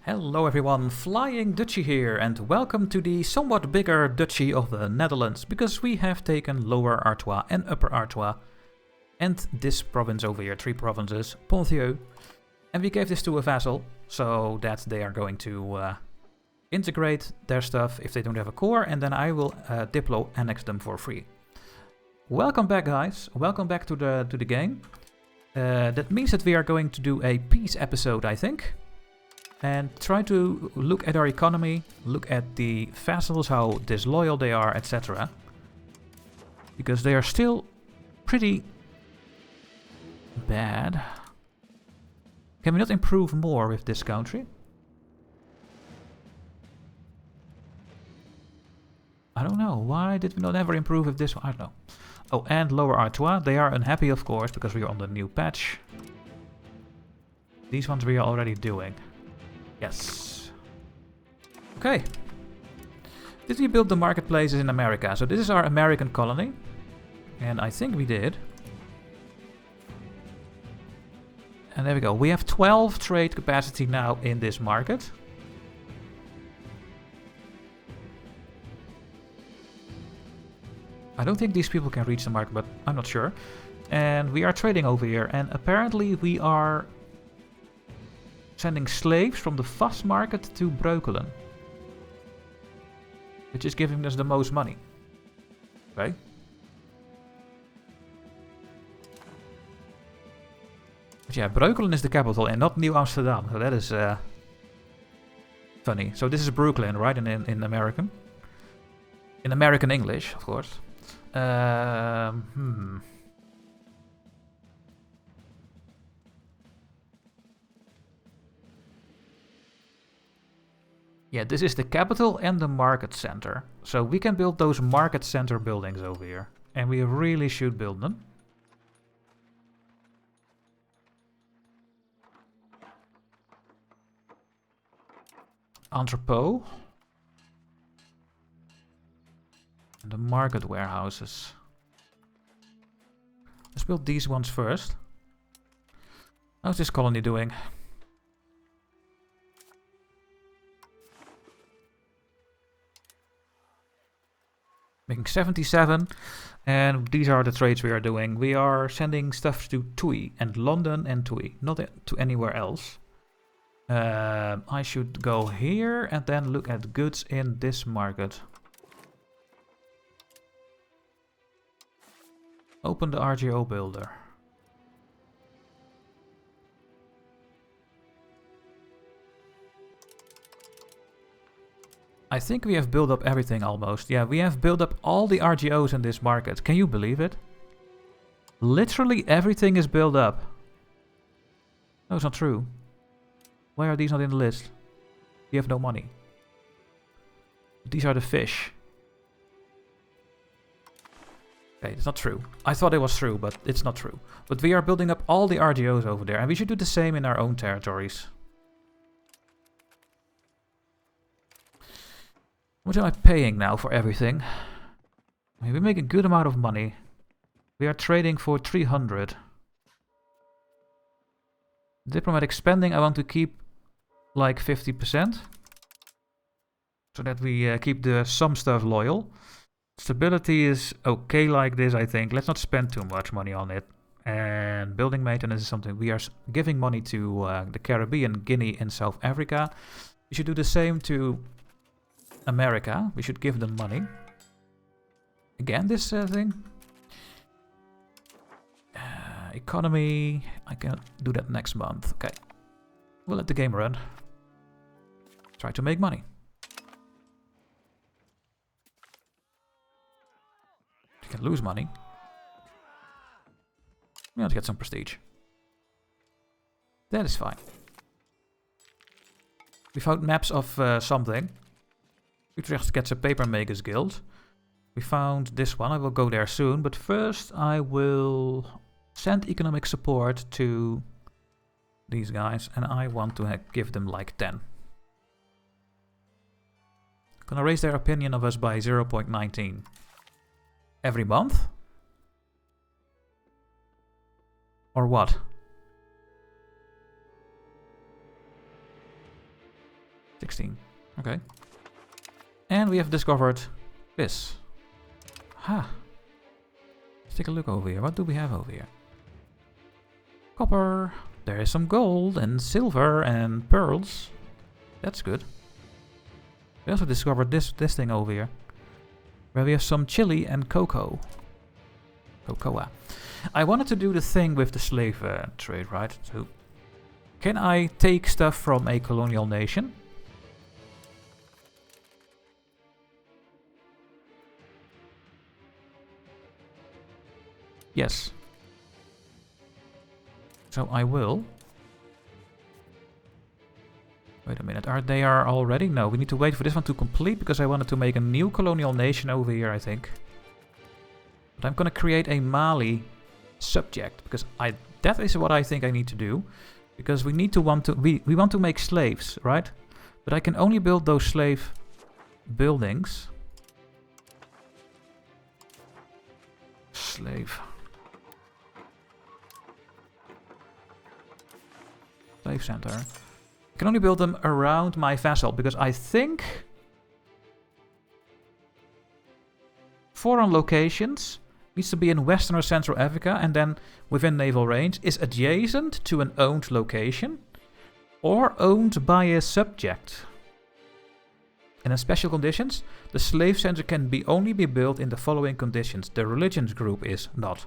Hello everyone, FlyingDutchy here, and welcome to the somewhat bigger duchy of the Netherlands, because we have taken Lower Artois and Upper Artois, and this province over here, 3 provinces, Ponthieu, and we gave this to a vassal, so that they are going to integrate their stuff if they don't have a core, and then I will Diplo annex them for free. Welcome back guys, welcome back to the game. That means that we are going to do a peace episode, I think. And try to look at our economy, look at the vassals, how disloyal they are, etc. Because they are still pretty bad. Can we not improve more with this country? I don't know. Why did we not ever improve with this one? I don't know. Oh, and Lower Artois. They are unhappy, of course, because we are on the new patch. These ones we are already doing. Yes. Okay. Did we build the marketplaces in America? So this is our American colony. And I think we did. And there we go. We have 12 trade capacity now in this market. I don't think these people can reach the market, but I'm not sure. And we are trading over here. And apparently we are sending slaves from the Vast market to Breukelen, which is giving us the most money. Okay. But yeah, Breukelen is the capital and not New Amsterdam, so that is funny. So this is Brooklyn, right? In American. In American English, of course. Yeah, this is the capital and the market center. So we can build those market center buildings over here. And we really should build them. Entrepot. And the market warehouses. Let's build these ones first. How's this colony doing? Making 77, and these are the trades we are doing. We are sending stuff to Tui and London and Tui, not to anywhere else. I should go here and then look at goods in this market. Open the RGO builder. I think we have built up everything almost. Yeah, we have built up all the RGOs in this market. Can you believe it? Literally everything is built up. No, it's not true. Why are these not in the list? We have no money. These are the fish. Okay, it's not true. I thought it was true, but it's not true. But we are building up all the RGOs over there, and we should do the same in our own territories. What am I paying now for everything? I mean, we make a good amount of money. We are trading for 300. Diplomatic spending, I want to keep like 50%. So that we keep some stuff loyal. Stability is okay like this, I think. Let's not spend too much money on it. And building maintenance is something we are giving money to the Caribbean, Guinea and South Africa. We should do the same to America. We should give them money. Again, this thing. Economy. I can do that next month. Okay. We'll let the game run. Try to make money. You can lose money. We want to get some prestige. That is fine. We found maps of something. Utrecht gets a paper makers guild. We found this one. I will go there soon. But first I will send economic support to these guys. And I want to give them like 10. Gonna raise their opinion of us by 0.19. Every month? Or what? 16. Okay. And we have discovered this. Ha! Let's take a look over here. What do we have over here? Copper. There is some gold and silver and pearls. That's good. We also discovered this thing over here, where we have some chili and cocoa. Cocoa. I wanted to do the thing with the slave trade, right? So, can I take stuff from a colonial nation? Yes. So I will. Wait a minute, they are already? No, we need to wait for this one to complete because I wanted to make a new colonial nation over here, I think. But I'm gonna create a Mali subject because that is what I think I need to do. Because we want to make slaves, right? But I can only build those slave buildings. Slave center. I can only build them around my vessel because I think foreign locations needs to be in Western or Central Africa and then within naval range is adjacent to an owned location or owned by a subject. And in special conditions, the slave center can only be built in the following conditions. The religions group is not.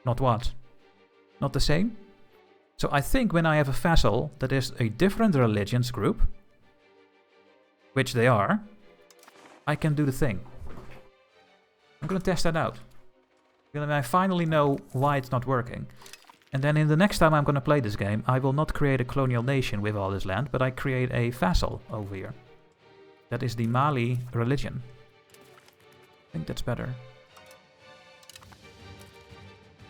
Not what? Not the same? So I think when I have a vassal that is a different religions group, which they are, I can do the thing. I'm gonna test that out. Then I finally know why it's not working. And then in the next time I'm gonna play this game, I will not create a colonial nation with all this land, but I create a vassal over here. That is the Mali religion. I think that's better.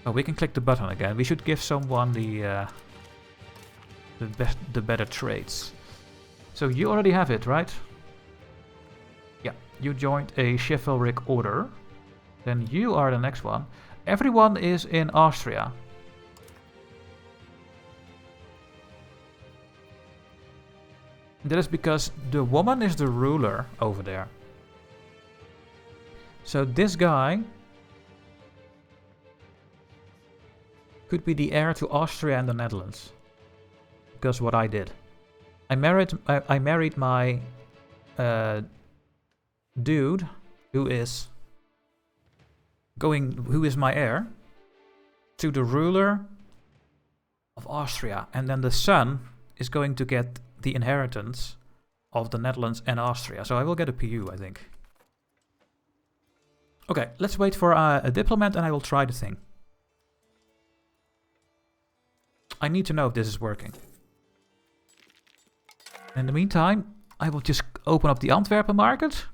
Oh, we can click the button again. We should give someone the better traits. So you already have it, right? Yeah, you joined a chivalric order. Then you are the next one. Everyone is in Austria. That is because the woman is the ruler over there. So this guy could be the heir to Austria and the Netherlands. Because what I did. I married my dude who is my heir to the ruler of Austria. And then the son is going to get the inheritance of the Netherlands and Austria. So I will get a PU, I think. Okay, let's wait for a diplomat and I will try the thing. I need to know if this is working. In the meantime, I will just open up the Antwerpen market.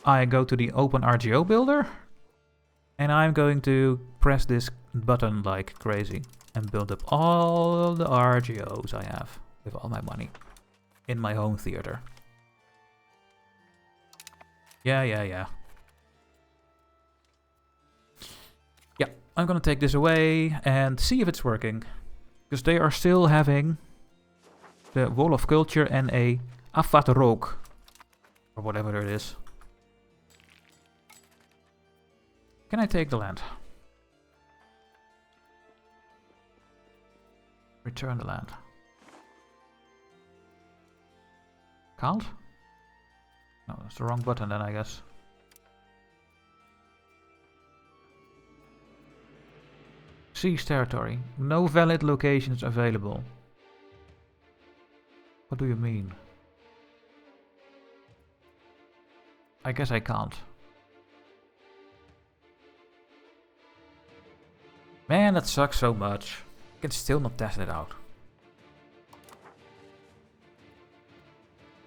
I go to the Open RGO Builder. And I'm going to press this button like crazy. And build up all the RGOs I have. With all my money. In my home theater. Yeah. Yeah, I'm gonna take this away and see if it's working. Because they are still having the Wall of Culture and a Afatrook. Or whatever it is. Can I take the land? Return the land. Can't? No, that's the wrong button then, I guess. Seize territory. No valid locations available. What do you mean? I guess I can't. Man, that sucks so much. I can still not test it out.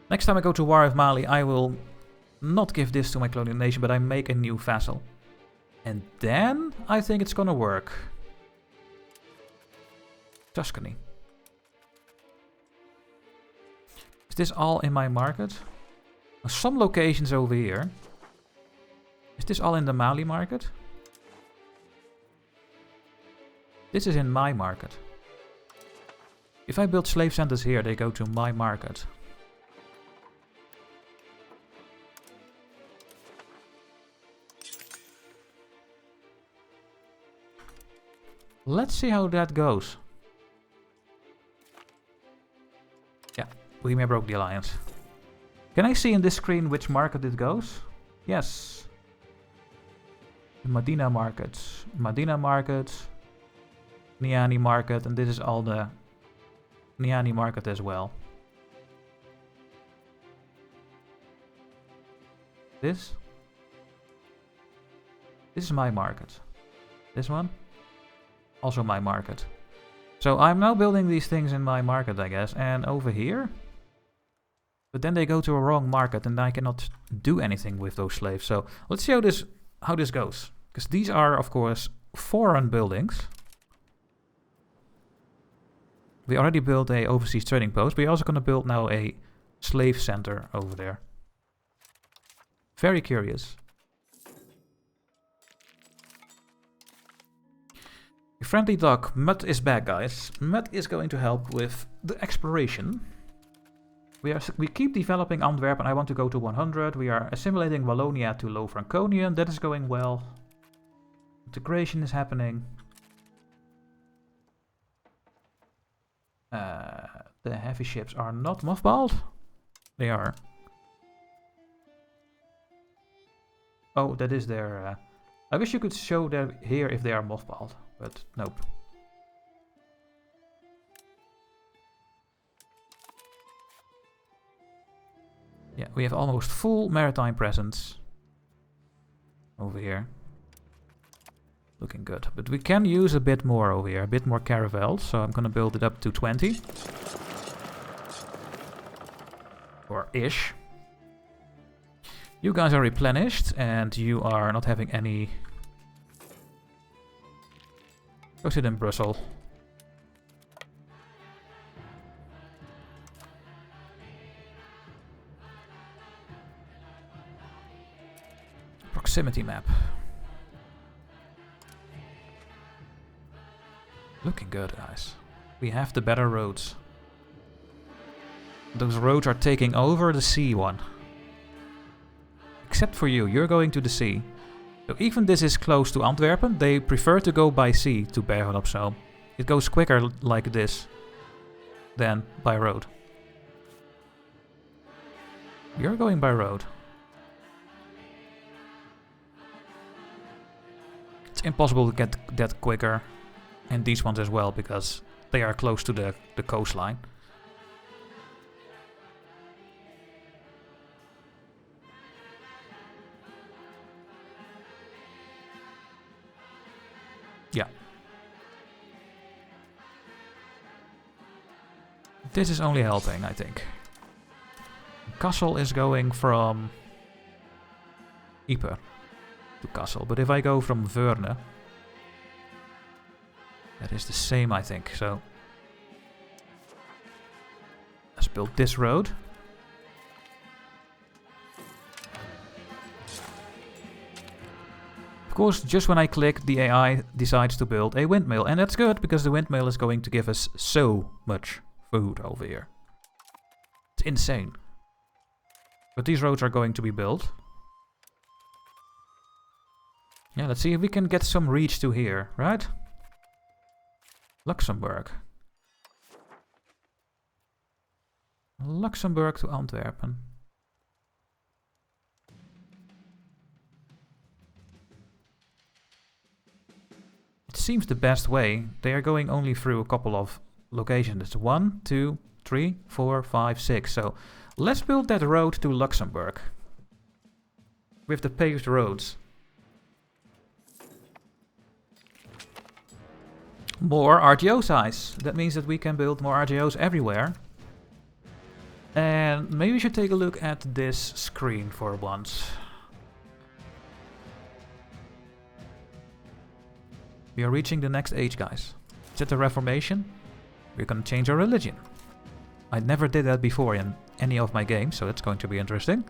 Next time I go to war with Mali, I will not give this to my colonial nation, but I make a new vassal. And then I think it's gonna work. Tuscany. Is this all in my market? Some locations over here. Is this all in the Mali market? This is in my market. If I build slave centers here, they go to my market. Let's see how that goes. Yeah, we may broke the alliance. Can I see in this screen which market it goes? Yes. Medina markets. Medina markets. Niani market, and this is all the Niani market as well. This is my market. This one? Also my market. So I'm now building these things in my market, I guess. And over here? But then they go to a wrong market and I cannot do anything with those slaves. So let's see how this goes. Because these are, of course, foreign buildings. We already built a overseas trading post. We're also going to build now a slave center over there. Very curious. Friendly duck, Mud is back, guys. Mud is going to help with the exploration. We keep developing Antwerp, and I want to go to 100. We are assimilating Wallonia to Low Franconian. That is going well. Integration is happening. The heavy ships are not mothballed. They are. Oh, that is their... I wish you could show them here if they are mothballed, but nope. Yeah, we have almost full maritime presence over here. Looking good. But we can use a bit more over here, a bit more caravels, so I'm gonna build it up to 20. Or ish. You guys are replenished, and you are not having any... Go sit in Brussels. Proximity map. Looking good, guys. We have the better roads. Those roads are taking over the sea one. Except for you, you're going to the sea. So even this is close to Antwerpen, they prefer to go by sea to Bergen op Zoom. It goes quicker like this than by road. You're going by road. It's impossible to get that quicker. And these ones as well, because they are close to the coastline. Yeah. This is only helping, I think. Kassel is going from Ypres to Kassel. But if I go from Veurne, that is the same, I think. So let's build this road. Of course, just when I click, the AI decides to build a windmill. And that's good, because the windmill is going to give us so much food over here. It's insane. But these roads are going to be built. Yeah, let's see if we can get some reach to here, right? Luxembourg. Luxembourg to Antwerpen. It seems the best way. They are going only through a couple of locations. It's 1, 2, 3, 4, 5, 6. So let's build that road to Luxembourg. With the paved roads. More RGO size. That means that we can build more RGOs everywhere. And maybe we should take a look at this screen for once. We are reaching the next age, guys. Is it the Reformation? We're gonna change our religion. I never did that before in any of my games, so it's going to be interesting.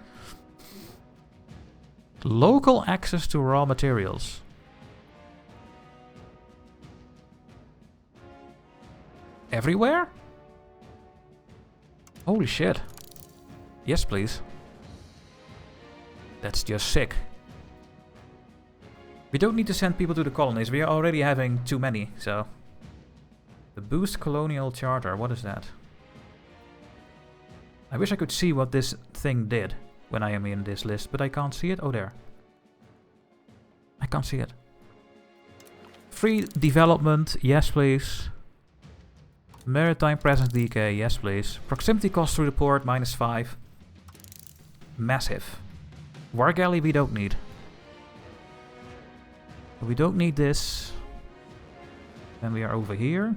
Local access to raw materials. Everywhere? Holy shit. Yes, please. That's just sick. We don't need to send people to the colonies. We are already having too many, so... The boost colonial charter, what is that? I wish I could see what this thing did when I am in this list, but I can't see it. Oh, there. I can't see it. Free development, yes please. Maritime presence decay, yes please. Proximity cost through the port, -5. Massive. War galley we don't need. We don't need this. Then we are over here.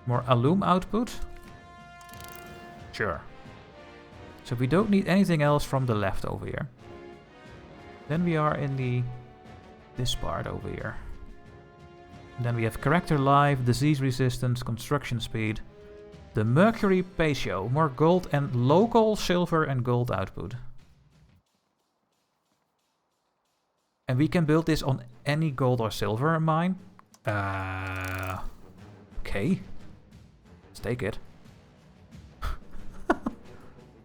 More alum output. Sure. So we don't need anything else from the left over here. Then we are in this part over here. And then we have character life, disease resistance, construction speed. The mercury patio, more gold and local silver and gold output. And we can build this on any gold or silver mine. Okay. Let's take it.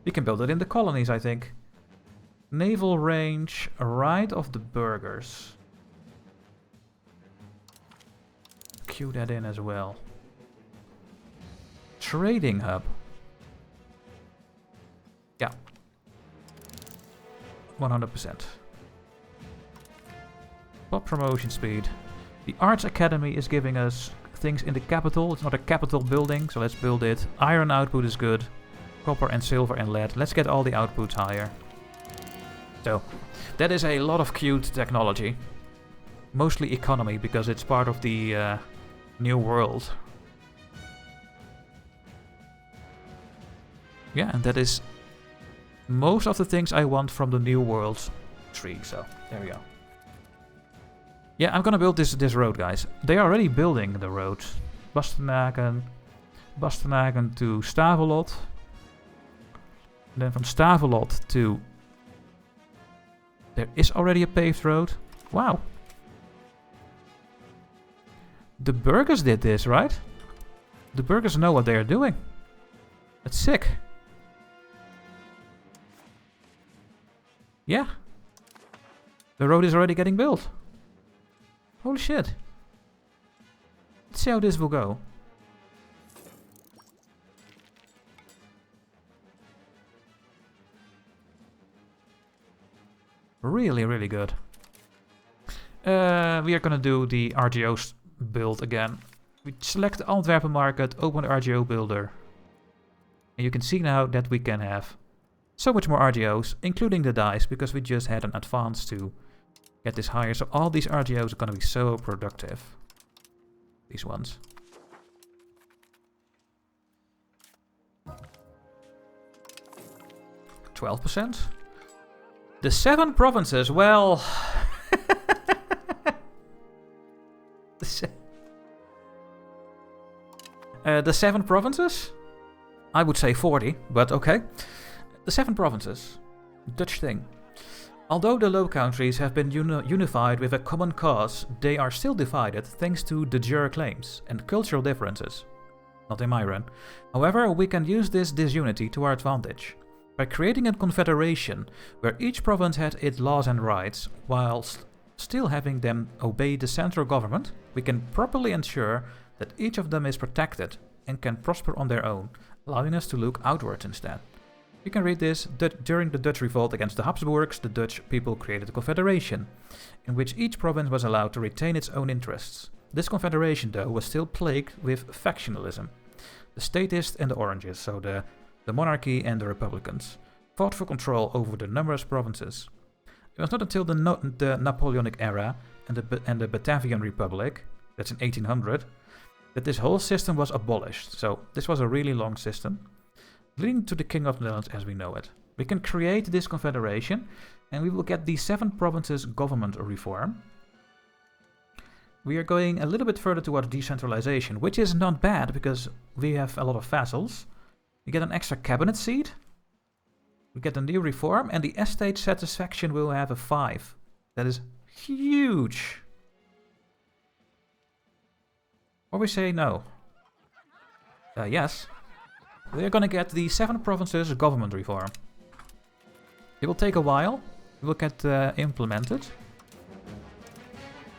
We can build it in the colonies, I think. Naval range, right of the burgers. Cue that in as well. Trading hub. Yeah. 100%. Pop promotion speed. The Arts Academy is giving us things in the capital. It's not a capital building, so let's build it. Iron output is good. Copper and silver and lead. Let's get all the outputs higher. So, that is a lot of cute technology. Mostly economy, because it's part of the new world. Yeah, and that is most of the things I want from the new world tree. So, there we go. Yeah, I'm gonna build this road, guys. They are already building the road. Bastenaken to Stavelot. And then from Stavelot to... There is already a paved road. Wow. The burgers did this, right? The burgers know what they are doing. That's sick. Yeah. The road is already getting built. Holy shit. Let's see how this will go. Really, really good. We are gonna do the RGO build again. We select the Antwerpen market, open the RGO builder. And you can see now that we can have so much more RGOs, including the dice, because we just had an advance to get this higher. So all these RGOs are gonna be so productive. These ones. %. The 7 provinces, well... the 7 provinces? I would say 40, but okay. The 7 provinces. Dutch thing. Although the Low Countries have been unified with a common cause, they are still divided thanks to de jure claims and cultural differences. Not in my run. However, we can use this disunity to our advantage. By creating a confederation where each province had its laws and rights, whilst still having them obey the central government, we can properly ensure that each of them is protected and can prosper on their own, allowing us to look outwards instead. You can read this. During the Dutch revolt against the Habsburgs, the Dutch people created a confederation, in which each province was allowed to retain its own interests. This confederation, though, was still plagued with factionalism. The statists and the Oranges, so the monarchy and the Republicans, fought for control over the numerous provinces. It was not until the Napoleonic era and the Batavian Republic, that's in 1800, that this whole system was abolished. So this was a really long system, leading to the King of the Netherlands as we know it. We can create this confederation, and we will get the 7 provinces government reform. We are going a little bit further towards decentralization, which is not bad, because we have a lot of vassals. We get an extra cabinet seat. We get a new reform, and the estate satisfaction will have a 5. That is huge. Or we say no. Yes. We are gonna get the 7 provinces government reform. It will take a while. It will get implemented.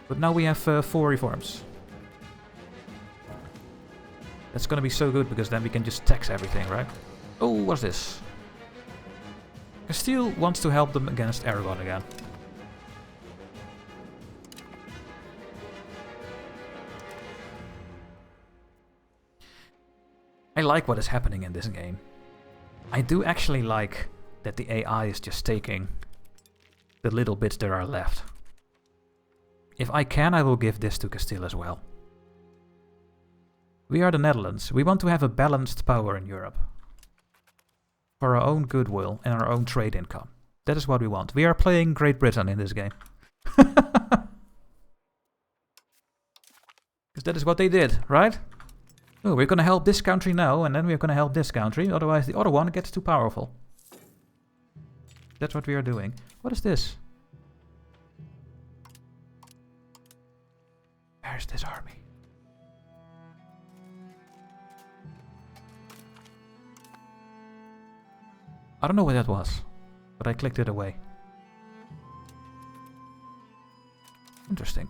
But now we have 4 reforms. That's gonna be so good, because then we can just tax everything, right? Oh, what's this? Castile wants to help them against Aragon again. I like what is happening in this game. I do actually like that the AI is just taking the little bits that are left. If I can, I will give this to Castile as well. We are the Netherlands. We want to have a balanced power in Europe. For our own goodwill and our own trade income. That is what we want. We are playing Great Britain in this game. Because that is what they did, right? Oh, we're gonna help this country now, and then we're gonna help this country. Otherwise the other one gets too powerful. That's what we are doing. What is this? Where's this army? I don't know what that was, but I clicked it away. Interesting.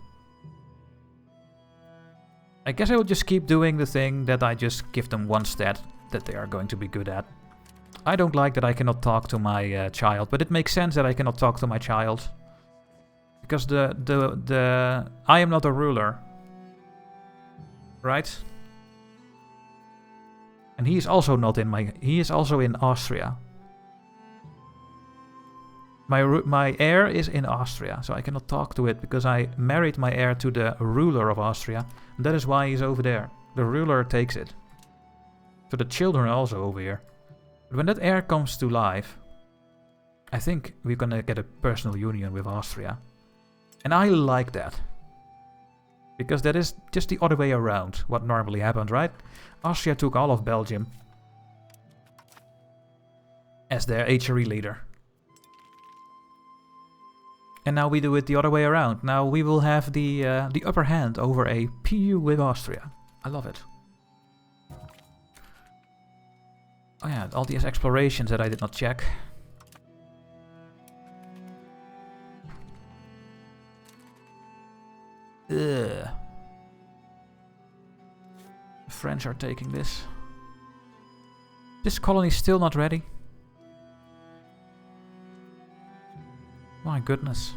I guess I will just keep doing the thing that I just give them one stat that they are going to be good at. I don't like that I cannot talk to my child, but it makes sense that I cannot talk to my child. Because I am not a ruler. Right? And he is also not in he is also in Austria. My heir is in Austria, so I cannot talk to it because I married my heir to the ruler of Austria. And that is why he's over there. The ruler takes it. So the children are also over here. But when that heir comes to life, I think we're gonna get a personal union with Austria. And I like that. Because that is just the other way around what normally happened, right? Austria took all of Belgium as their HRE leader. And now we do it the other way around. Now we will have the upper hand over a PU with Austria. I love it. Oh yeah, all these explorations that I did not check. Ugh. The French are taking this. This colony is still not ready. My goodness.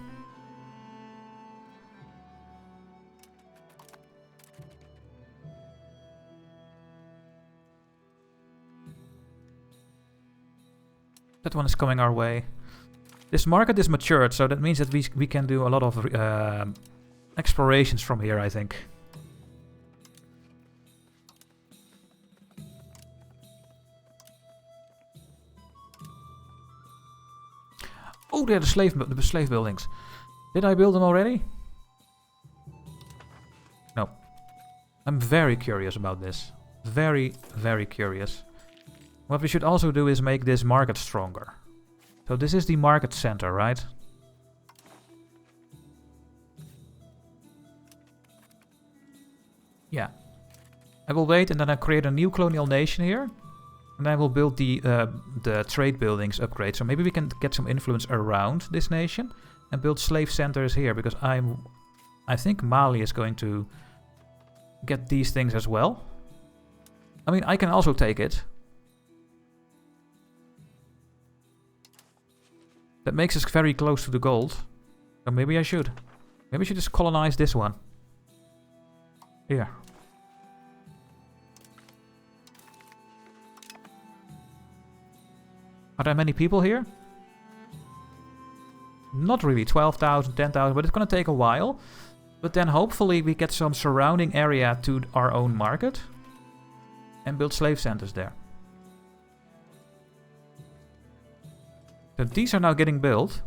That one is coming our way. This market is matured, so that means that we can do a lot of explorations from here, I think. Oh, they're the slave buildings. Did I build them already? No. I'm very curious about this. Very, very curious. What we should also do is make this market stronger. So this is the market center, right? Yeah. I will wait and then I create a new colonial nation here. And I will build the trade buildings upgrade. So maybe we can get some influence around this nation. And build slave centers here. Because I think Mali is going to get these things as well. I mean, I can also take it. That makes us very close to the gold. So maybe I should. Maybe I should just colonize this one. Here. Are there many people here? Not really. 12,000, 10,000, but it's gonna take a while. But then hopefully we get some surrounding area to our own market. And build slave centers there. So these are now getting built.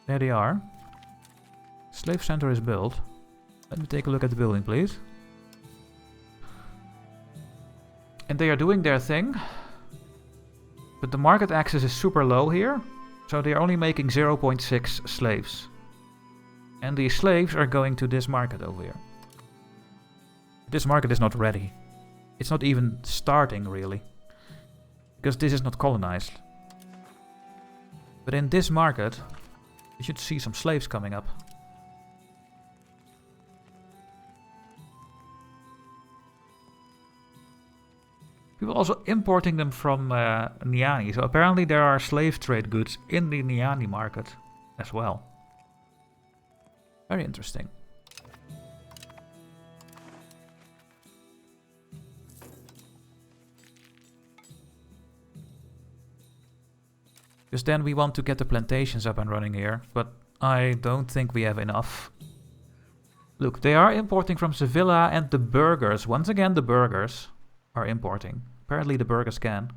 There they are. Slave center is built. Let me take a look at the building, please. And they are doing their thing. But the market access is super low here. So they are only making 0.6 slaves. And these slaves are going to this market over here. This market is not ready. It's not even starting, really. Because this is not colonized. But in this market, You should see some slaves coming up. People also importing them from Niani. So apparently there are slave trade goods in the Niani market as well. Very interesting. Because then we want to get the plantations up and running here, but I don't think we have enough. Look, they are importing from Sevilla, and the burghers, once again the burghers, are importing. Apparently the burghers can.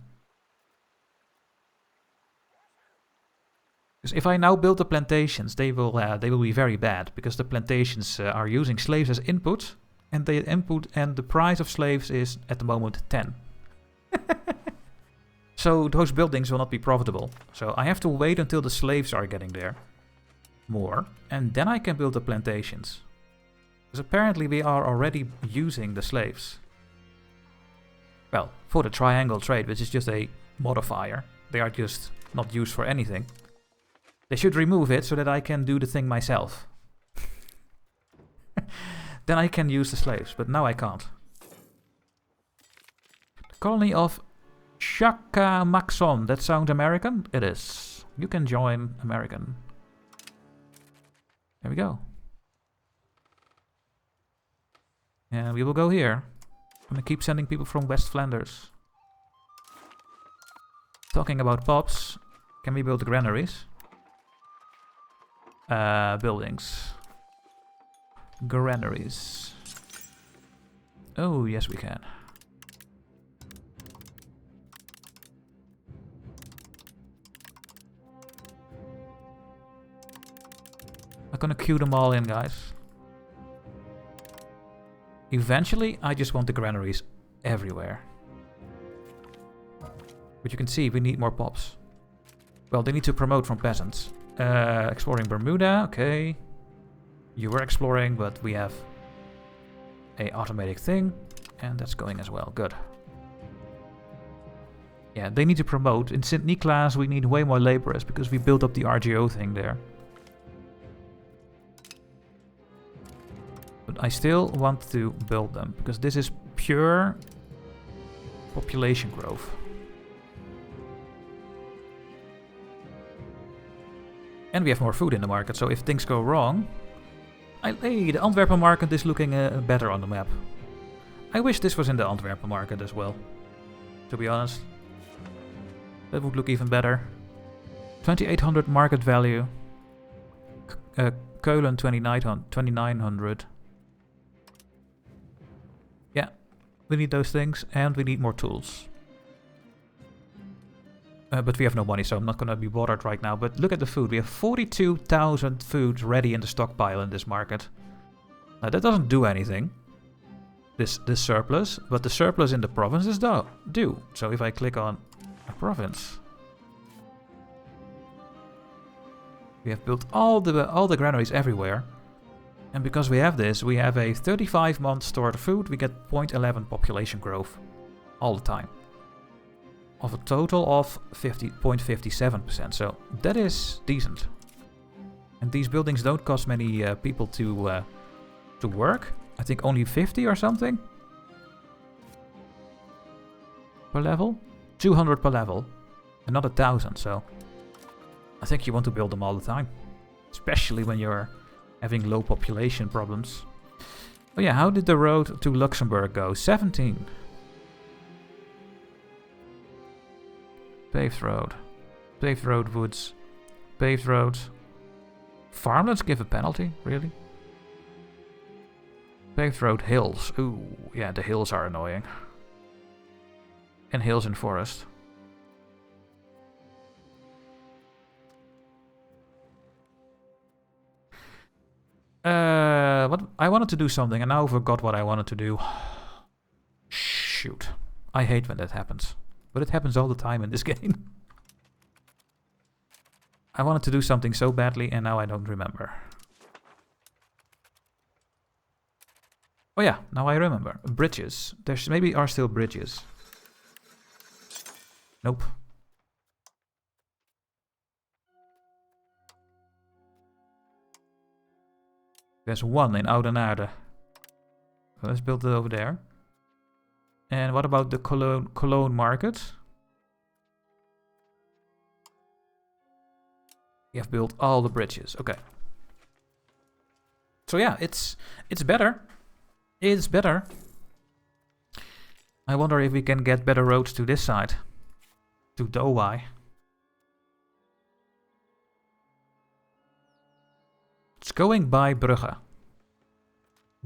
Because if I now build the plantations, they will be very bad, because the plantations are using slaves as input, and the price of slaves is at the moment 10. So those buildings will not be profitable. So I have to wait until the slaves are getting there more, and then I can build the plantations. Because apparently we are already using the slaves. Well, for the triangle trade, which is just a modifier. They are just not used for anything. They should remove it so that I can do the thing myself. Then I can use the slaves, but now I can't. The colony of Leftymackem. That sounds American? It is. You can join American. There we go. And we will go here. I'm gonna keep sending people from West Flanders. Talking about pops, can we build the granaries? Buildings. Granaries. Oh, yes we can. I'm gonna queue them all in, guys. Eventually, I just want the granaries everywhere. But you can see, we need more pops. Well, they need to promote from peasants. Exploring Bermuda, okay. You were exploring, but we have a automatic thing. And that's going as well, good. Yeah, they need to promote. In St. Niklaas, we need way more laborers, because we built up the RGO thing there. But I still want to build them, because this is pure population growth. And we have more food in the market, so if things go wrong... Hey, the Antwerpen market is looking better on the map. I wish this was in the Antwerpen market as well, to be honest. That would look even better. 2800 market value. Keulen 2900. Yeah, we need those things, and we need more tools. But we have no money, so I'm not going to be bothered right now. But look at the food. We have 42,000 food ready in the stockpile in this market. Now, that doesn't do anything, this surplus, but the surplus in the provinces do. So if I click on a province, we have built all the granaries everywhere. And because we have this, we have a 35-month stored food. We get 0.11 population growth all the time. Of a total of 0.57%. So that is decent. And these buildings don't cost many people to work. I think only 50 or something per level. 200 per level. Another 1,000. So I think you want to build them all the time, especially when you're having low population problems. Oh yeah, how did the road to Luxembourg go? 17. Paved road. Paved road woods. Paved road. Farmlands give a penalty? Really? Paved road hills. Ooh, yeah, the hills are annoying. And hills in forest. What I wanted to do something, and now I forgot what I wanted to do. Shoot. I hate when that happens. But it happens all the time in this game. I wanted to do something so badly, and now I don't remember. Oh yeah, now I remember. Bridges. There maybe are still bridges. Nope. There's one in Oudenaarde. So let's build it over there. And what about the Cologne market? We have built all the bridges. Okay. So yeah, it's better. It's better. I wonder if we can get better roads to this side. To Douai. It's going by Brugge.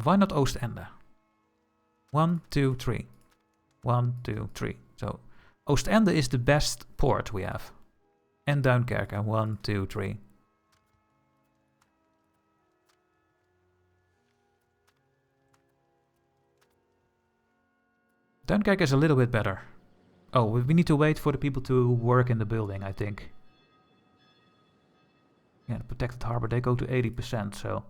Why not Oostende? 1, 2, 3. 1, 2, 3. So Oostende is the best port we have. And Duinkerke. 1, 2, 3. Duinkerke is a little bit better. Oh, we need to wait for the people to work in the building, I think. Yeah, the protected harbor, they go to 80%, so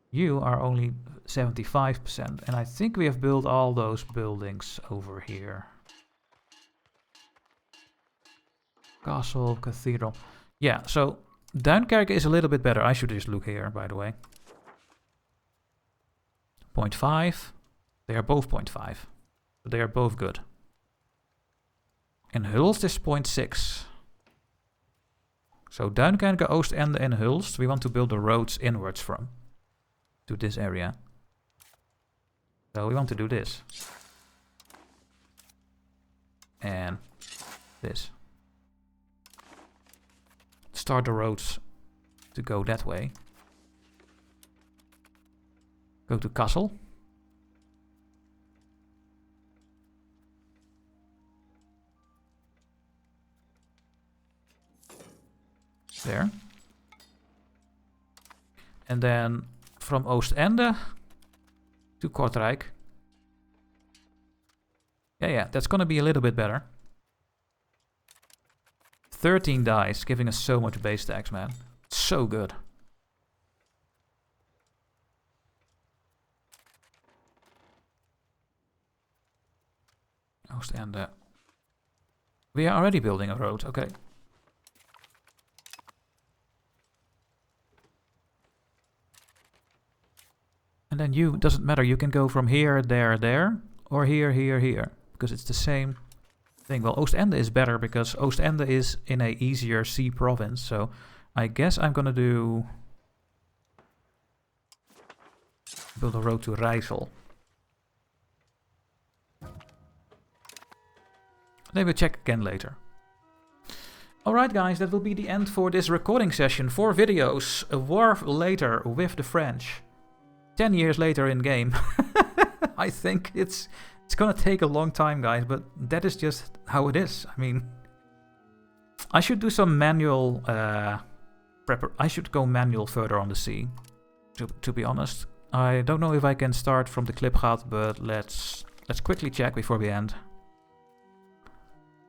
you are only 75%. And I think we have built all those buildings over here. Castle, cathedral. Yeah, so Duinkerke is a little bit better. I should just look here, by the way. 0.5. They are both 0.5. So they are both good. And Hulst is 0.6. So Duinkerke, Oostende and Hulst, we want to build the roads inwards from. To this area. So we want to do this. And this. Start the roads to go that way. Go to Kassel. There. And then from Oostende to Kortrijk. Yeah, that's gonna be a little bit better. 13 dice, giving us so much base tax, man. So good. Oostende. We are already building a road, okay. And then you, doesn't matter, you can go from here, there, or here, here, because it's the same thing. Well, Oostende is better because Oostende is in a easier sea province, so I guess I'm gonna build a road to Rijssel. Maybe check again later. Alright guys, that will be the end for this recording session. 4 videos, a war later with the French. 10 years later in game. I think it's gonna take a long time, guys, but that is just how it is. I mean, I should do some manual I should go manual further on the sea, to be honest. I don't know if I can start from the Klipgat, but let's quickly check before we end.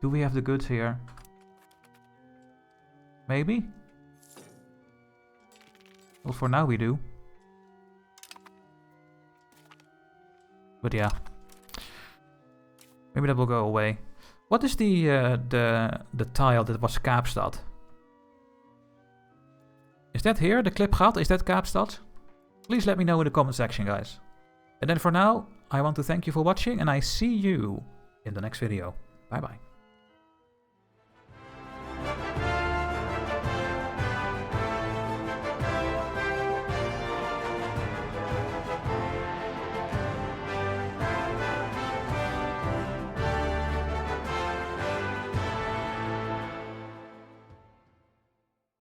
Do we have the goods here? Maybe? Well, for now we do. But yeah, maybe that will go away. What is the tile that was Kaapstad? Is that here, the Klipgat? Is that Kaapstad? Please let me know in the comment section, guys. And then for now, I want to thank you for watching, and I see you in the next video. Bye bye.